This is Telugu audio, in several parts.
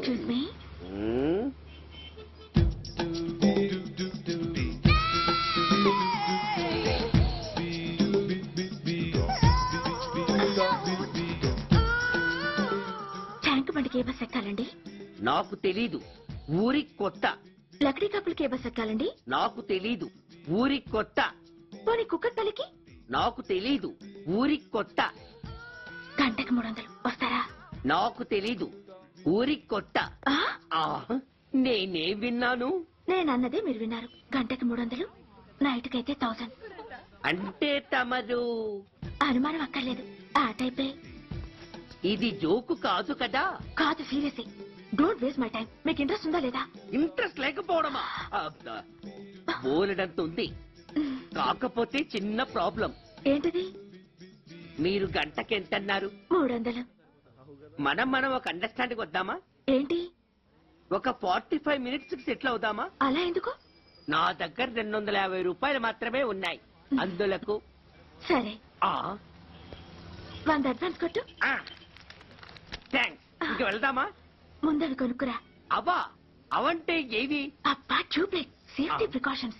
చూస్ మీ. ట్యాంక్ బండికి ఏ బస్ ఎక్కాలండి? నాకు తెలీదు, ఊరి కొత్త. లక్డీ కప్పులకి ఏ బస్ ఎక్కాలండి? నాకు తెలీదు, ఊరి కొత్త. పోనీ కుక్కట్పల్లికి? నాకు తెలీదు, ఊరి కొత్త. గంటకి 300 వస్తారా? నాకు తెలీదు, ఊరి కొత్త. నేనే విన్నాను. నేనన్నదే మీరు విన్నారు. గంటకి 300, నైట్ కైతే 1000. అంటే తమరు అనుమానం అక్కర్లేదు, ఆ టైపే. ఇది జోకు కాదు కదా? కాదు, serious. Don't waste my time. మీకు ఇంట్రెస్ట్ ఉందా లేదా? ఇంట్రెస్ట్ లేకపోవడమా? బోలెడంత ఉంది. కాకపోతే చిన్న ప్రాబ్లం. ఏంటిది? మీరు గంటకి ఎంత అన్నారు? 300. మనం ఒక అండర్స్టాండింగ్ వద్దామా? ఏంటి? ఒక 45 మినిట్స్ కి సెటిల్ అవుదామా? అలా ఎందుకు? నా దగ్గర 250 రూపాయలు మాత్రమే ఉన్నాయి. అందులకు సరే, 100 అడ్వాన్స్ కొట్టు. థ్యాంక్స్. ఇంక వెళ్దామా? ముందవి కొనుక్కురా. అబ్బా, అవంటే ఏవి? అబ్బా, ట్యూబ్లైట్, సేఫ్టీ ప్రికాషన్స్.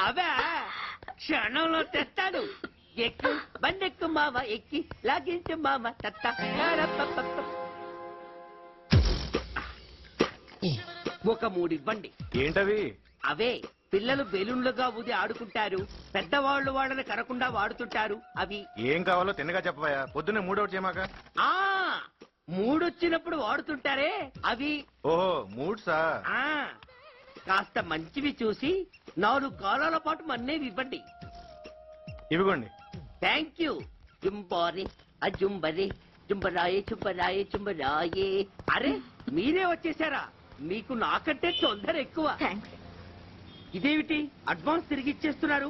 అవే క్షణంలో తెస్తాను. ఎక్కు, బండెక్కు మామ, ఎక్కి లాగించు మామ. ఒక 3 ఇవ్వండి. ఏంటవి? అవే పిల్లలు బెలూన్లుగా ఊది ఆడుకుంటారు, పెద్దవాళ్ళు వాళ్ళని కరకుండా వాడుతుంటారు. అవి ఏం కావాలో తిన్నగా చెప్పవా? పొద్దున్నే మూడవుట్ చేయమాక. మూడొచ్చినప్పుడు వాడుతుంటారే అవి. ఓహో, మూడ్సా? కాస్త మంచివి చూసి 4 కాలాల పాటు మన్నేవి ఇవ్వండి. ఇవ్వండి. Thank you. జుంబారే అజుంబరే, జుంబరాయే చుంబరాయే చుంబరాయే. అరే, మీరే వచ్చేసారా? మీకు నాకంటే తొందర ఎక్కువ. ఇదేమిటి అడ్వాన్స్ తిరిగి ఇచ్చేస్తున్నారు?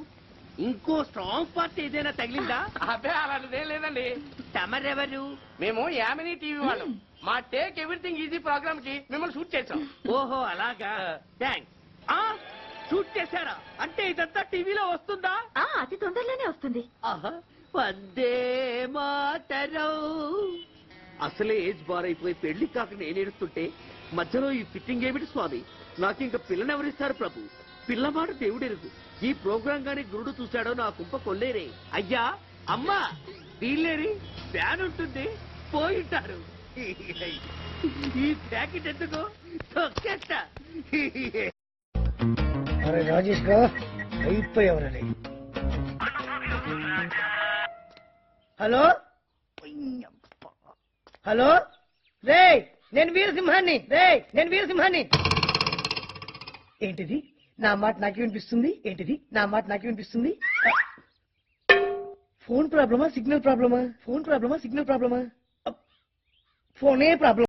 ఇంకో స్ట్రాంగ్ పార్ట్ ఏదైనా తగిలిందా? అబ్బే, అలాంటిదేం లేదండి. తమరెవరు? మేము యామినీ టీవీ వాళ్ళం. మా టేక్ ఎవ్రీథింగ్ ఈజీ ప్రోగ్రామ్ కి మిమ్మల్ని షూట్ చేసాం. ఓహో, అలాగా. థ్యాంక్స్. షూట్ చేశారా? అంటే ఇదంతా టీవీలో వస్తుందా? అతి తొందరలోనే వస్తుంది. వందే మాతరం. అసలే ఏజ్ బార్ అయిపోయి పెళ్లి కాక నేనేడుస్తుంటే మధ్యలో ఈ ఫిట్టింగ్ ఏమిటి స్వామి? నాకింక పిల్లనెవరిస్తారు ప్రభు? పిల్లవాడు దేవుడెరుగు. ఈ ప్రోగ్రాం గాని గురుడు చూశాడో నా కుంప కొల్లేరే. అయ్యా, అమ్మా, వీళ్ళేరి ఫ్యాన్ ఉంటుంది, పోయింటారు. ఈ ప్యాకెట్ ఎందుకు తొక్కేట? అరే రాజేష్ గా అయిపోయావరని. హలో హలో, రే నేను వీరసింహాన్ని. ఏంటిది? నా మాట నాకే వినిపిస్తుంది. ఏంటిది? నా మాట నాకే వినిపిస్తుంది. ఫోన్ ప్రాబ్లమా సిగ్నల్ ప్రాబ్లమా? ఫోనే ప్రాబ్లం.